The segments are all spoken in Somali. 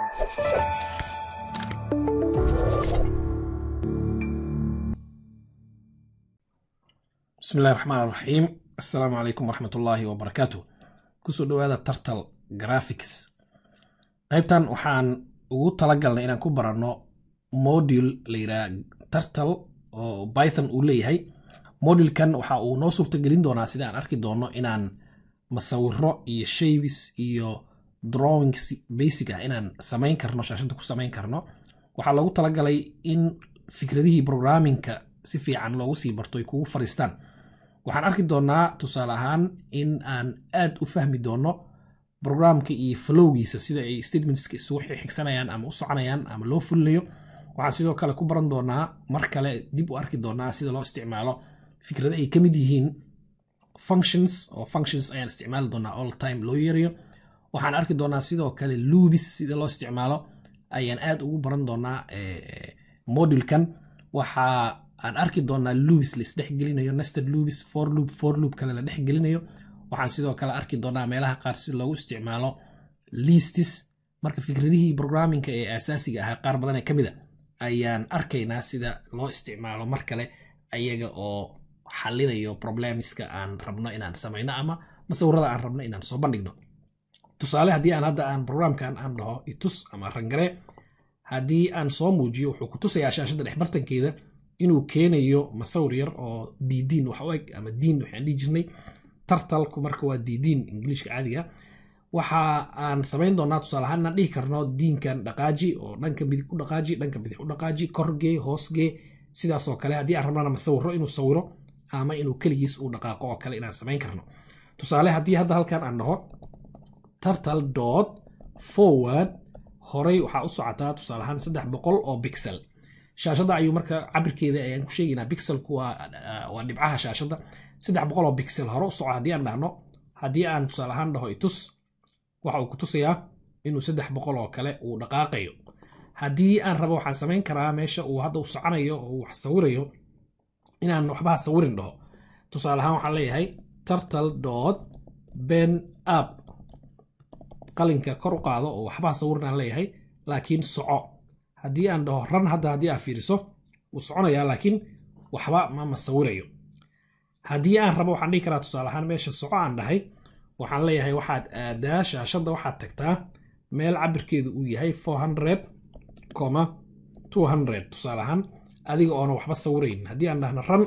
بسم الله الرحمن الرحيم. السلام عليكم ورحمة الله وبركاته. كسو دوادا ترتل جرافيكس قيبتان وحان ugu talagalnay inaan ku barano module la yiraahdo turtle oo Python uu leeyahay. Module-kan waxa uu noo suurtagelin doonaa sida aan arki doono inaan masawiro iyo shapes iyo drawings basic ah inaan samayn karno, shaashada ku samayn karno. Waxa lagu talagalay in fikradihii programming-ka si fiican loogu sii barto ay kugu fariistaan. waxaan arki doonaa tusaale ahaan in aan aad u fahmi doono programka iyo flowgiisa sida ay statementska isugu xigsanayaan ama u soconayaan ama loo fulinayo. waxaan sidoo kale ku baran doonaa mar kale dib u arki doonaa sida loo isticmaalo fikrado ay ka mid yihiin functions oo functions ayaan isticmaali doonaa all time loo yeerayo. waxaan arki doonaa sidoo kale loops sida loo isticmaalo ayaan aad ugu baran doonaa module-kan. waxa aan arki doonaa loops la isdhexgelinayo, nested loops, for loop kale la dhexgelinayo. waxaan sidoo kale arki doonaa meelaha qaar si loogu isticmaalo lists. marka fikradihii programming-ka ee asaasiga ahaa qaar badan ee ka mid ah ayaan arkaynaa sida loo isticmaalo mar kale ayaga oo xallinayo problemska aan rabno inaan samayno ama masawirada aan rabno inaan soo bandhigno. tusaale haddii aan hadda aan programkan aan dhaho itus ama rangare, haddii aan soo muujiyo wuxuu ku tusayaa shaashada dhexbartankeeda inuu keenayo masawir yar oo diin wax u eg ama diin waxaan dhihi jirnay. tartalku marka waa diin ingiriiska caadiga. waxa aan samayn doonaa tusaale ahaan inaan dhihi karno diinkan dhaqaaji oo dhanka midig u dhaqaaji, dhanka bidix u dhaqaaji, korgee, hoosgee, sidaas oo kale. haddii aan rabnana masawiro inuu sawiro ama inuu keligiis uu dhaqaaqo oo kale inaan samayn karno. tusaale haddii hadda halkan aan dhaho turtle dot forward, horey waxaa u socotaa tusaale ahaan 300 oo pixel. shaashada ayuu marka cabirkeeda ayaan ku sheegaynaa. pixelku waa dhibcaha shaashada. 300 oo pixel hore u soco haddii aan dhahno. haddii aan tusaale ahaan dhaho itus, waxa uu ku tusayaa inuu 300 oo kale uu dhaqaaqayo. haddii aan rabo waxaan samayn karaa meesha uu hadda u soconayo oo wax sawirayo inaan waxba sawirin dhaho. tusaale ahaan waxaan leeyahay turtle dot bend up, qalinka kor u qaado oo waxba sawirin aan leeyahay laakiin soco. haddii aan dhaho run, hadda haddii aad fiiriso wuu soconayaa laakiin waxba ma sawirayo. haddii aan rabo waxaan dhihi karaa tusaale ahaan meesha soco aan dhahay waxaan leeyahay waxaad aadaa shaashada, waxaad tagtaa meel cabirkeedu uu yahay 400,200 tusaale ahaan adiga oona waxba sawirayn. haddii aan dhahno run,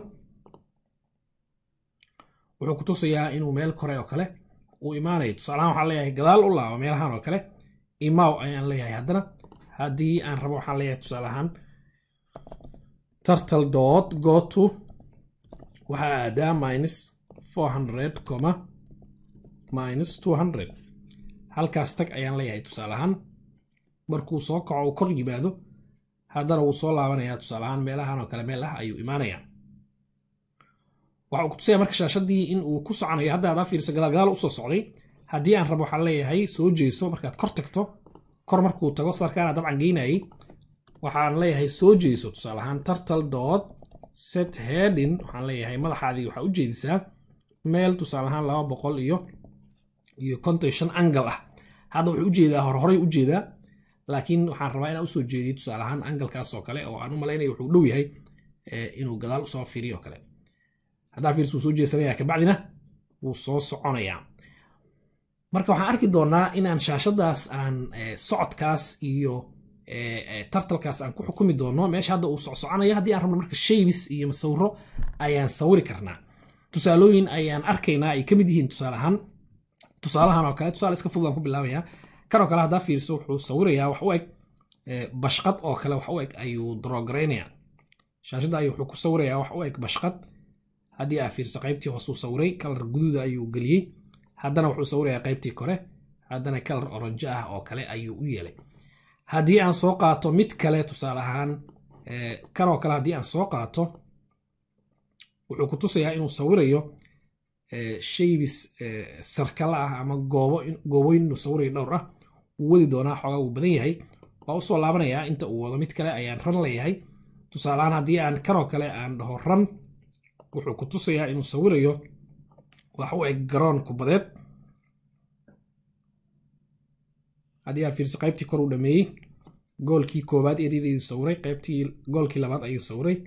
wuxuu ku tusayaa inuu meel kore oo kale uu imaanayo. tusaale ahaan waxaan leeyahay gadaal u laabo meelahan oo kale, imaaw ayaan leeyahay. haddana haddii aan rabo waxaan leeyahay tusaale ahaan turtle dot go to, waxaa aadaa -400, -200, halkaas tag ayaan leeyahay tusaale ahaan. markuu soo kaco uu kor yimaado haddana wuu soo laabanayaa tusaale ahaan meelahan oo kale meel ah ayuu imaanayaa. waxa uu ku tusayaa marka shaashadii in uu ku soconayo. hadda aad fiiriso gadaal u soo socday. haddii aan rabo waxaan leeyahay soo jeeso, markaad kor tagto, kor markuu tago sarkaana dabcan geynayay, waxaan leeyahay soo jeeso tusaale ahaan turtle dot set heading, waxaan leeyahay madaxaadii waxaa u jeedisaa meel tusaale ahaan 255 angle ah. hadda wuxuu u jeedaa horey u jeedaa laakiin waxaan rabaa inaan u soo jeediyo tusaale ahaan angle-kaas oo kale oo aan u malaynayo wuxuu dhow yahay inuu gadaal soo fiiriyo oo kale. haddaa fiiriso wuu soo jeesanayaa kabacdina wuu soo soconayaa. marka waxaan arki doonaa inaan shaashadaas aan socodkaas iyo tartalkaas aan ku xukumi doono meesha hadda uu soconayo. haddii aan rabno marka shapes iyo masawiro ayaan sawiri karnaa. tusaalooyin ayaan arkaynaa ay ka mid yihiin tusaalahan oo kale. tusaale iska fudud aan ku bilaabayaa. kan oo kale haddaa fiiriso wuxuu sawirayaa wax u eg bashqad oo kale, wax u eg ayuu draw garaynayaa. shaashada ayuu wuxuu ku sawirayaa wax u eg bashqad. haddii aad fiiriso qaybtii hoosuu sawiray, kalar guduuda ayuu geliyey. haddana wuxuu sawirayaa qaybtii kore, haddana kalar orange ah oo kale ayuu u yeelay. haddii aan soo qaato mid kale tusaale ahaan kan oo kale, haddii aan soo qaato wuxuu ku tusayaa inuu sawirayo shapes sarkala ah ama goobooyin inuu sawirayo dhowr ah. wuu wadi doonaa, xoogaa wuu badan yahay. waa u soo laabanayaa inta uu wado mid kale ayaan run leeyahay. tusaale ahaan haddii aan kan oo kale aan dhaho run, wuxuu ku tusayaa inuu sawirayo wax u eg garoon kubadeed. haddii aad fiiriso qaybtii kor u dhameeyey goolkii koobaad eryadaydu sawiray qaybtii goolkii labaad ayuu sawiray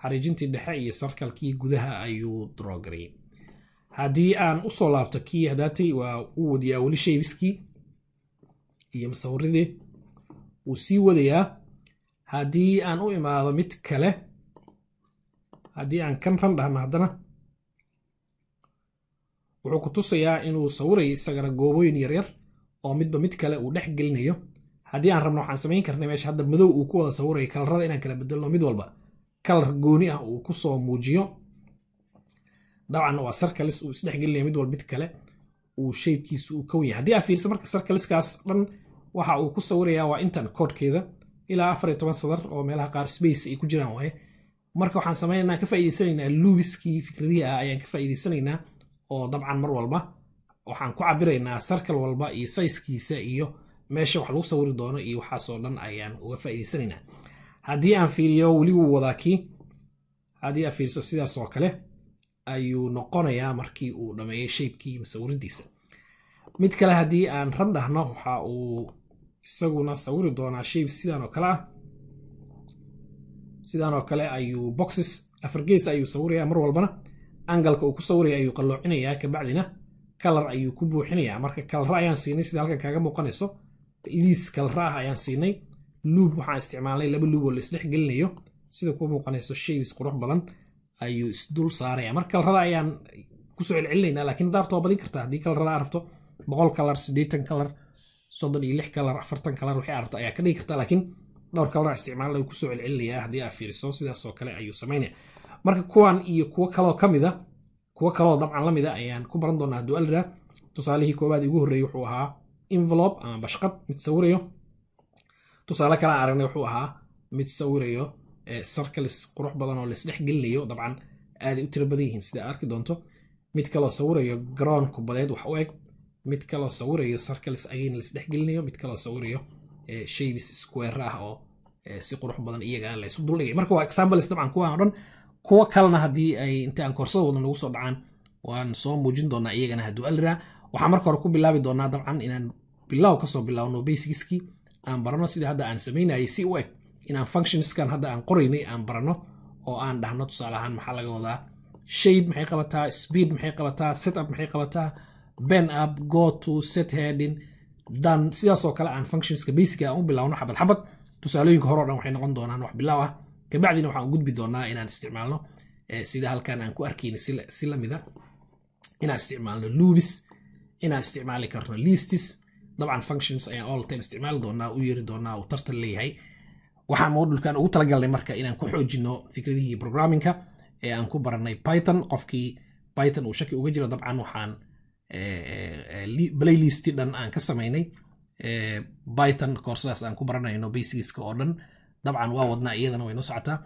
xariijintii dhexe iyo sarkalkii gudaha ayuu draw gareeyey haddii aan u soo laabto kii hadaatay waa uu wadiyaa weli shaybiskii iyo masawiradii wuu sii wadayaa haddii aan u imaado mid kale haddii aan kan ran dhahno haddana wuxuu ku tusayaa inuu sawirayo isagana goobooyin yaryar oo midba mid kale uu dhex gelinayo haddii aan rabno waxaan samayn karnay meesha hadda madow uu ku wada sawirayo kalarada inaan kala bedelno mid walba kalar gooni ah uu ku soo muujiyo dabcan waa circles uu isdhex gelinayo mid walba mid kale uu shapekiisu uu ka weyn yahay haddii aad fiiriso marka circleskaas dhan waxa uu ku sawirayaa waa intan koodkeeda ilaa 14 sadar oo meelaha qaar space ay ku jiraan waaye marka waxaan samaynaynaa ka faa'iideysanaynaa loobiskii fikradii ah ayaan ka faa'iideysanaynaa oo dabcan mar walba waxaan ku cabiraynaa circle walba iyo size-kiisa iyo meesha wax lagu sawiri doono iyo waxaas oo dhan ayaan uga faa'iideysanaynaa haddii aan fiiriyo weli wuu wadaa kii haddii aad fiiriso sidaas oo kale ayuu noqonayaa markii uu dhameeyay shape-kii masawiridiisa mid kale haddii aan ran dhahno waxa uu isaguna sawiri doonaa shape sidaan oo kale ah sidaan oo kale ayuu boxes afar gees ayuu sawirayaa mar walbana angalka uu ku sawiraya ayuu qalloocinayaa kabacdina color ayuu ku buuxinayaa marka color ayaan siinay sida halkan kaaga muuqanayso list color ah ayaan siinay loop waxaan isticmaalnay laba loop oo la isdhex gelinayo sida ku muuqanayso shapes qurux badan ayuu isdul saaraya marka colorada ayaan ku soo celcelinaynaa laakiin daarto waa badin kartaa haddii colorada aad rabto 100 color 80 color 36 color 40 color wixii aad rabto ayaa ka dhigi kartaa laakiin dhowr color isticmaalay ku soo celcelinayaa haddii aad fiiriso sidaas oo kale ayuu sameynaya marka kuwan iyo kuwa kale oo kamida kuwa kale oo dabcan la mid ah ayaan ku baran doonaa hadduu alraa tusaalihii koobaad ugu horreeyay wuxuu ahaa envelope ama bashqad mid sawirayo tusaale kale aan aragnay wuxuu ahaa mid sawirayo circles qurux badan oo la isdhex gelinayo dabcan aad u tiro badan yihiin sida arki doonto mid kale oo sawirayo ground kubadeed wax u eg mid kale oo sawirayo circles again la isdhex gelinayo mid kale oo sawirayo shapes square ah oo si qurux badan iyaga la isu duldhigay marka waa examples dabcan kuwa oo dhan kuwa kalena haddii ay inta aan koorsada wada nagu soo dhacaan waan soo muujin doonaa iyagana hadduu alraa waxaan marka hore ku bilaabi doonaa dabcan inaan bilow kasoo bilaawno basicskii aan barano sida hadda aan samaynayay si u eg inaan functionskan hadda aan qoraynay aan barano oo aan dhahno tusaale ahaan maxaa laga wadaa shape maxay qabataa speed maxay qabataa setup maxay qabataa bend up go to set heading done sidaas oo kale aan functionska basic aan u bilaawno xabad xabad tusaalooyinka hore oo dhan waxay noqon doonaan wax bilaaw ah kabacdina waxaan gudbi doonaa inaan isticmaalno sida halkan aan ku arkayna si lamida inaan isticmaalno loops inaan isticmaali karno lists dabcan functions ayaan all time isticmaali doonaa u yeeri doonaa uu tartan leeyahay waxaan moodulkan ugu talagalnay marka inaan ku xoojino fikradihii programmingka ee aan ku baranay python qofkii python uu shaki uga jiro dabcan waxaan playlist dhan aan ka samaynay python koorsadaas aan ku baranayno basicska oo dhan dabcan waa wadnaa iyadana way noo socotaa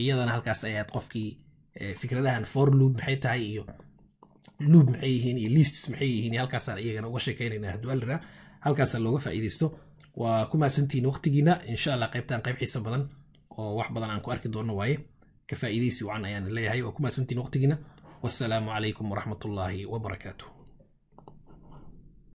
iyadana halkaas ayaad qofkii fikradahan for loop maxay tahay iyo loop maxay yihiin iyo lists maxay yihiin halkaasaan iyagana uga sheekaynaynaa hadduu alraa halkaasaan looga faa'iidaysto waa ku mahadsantihiin waqtigiina insha allah qaybtaan qayb xiisa badan oo wax badan aan ku arki doono waaye ka faa'iidaysi wacan ayaan leeyahay waa ku mahadsantihiin waqtigiina wassalaamu calaykum waraxmatullaahi wabarakaatuh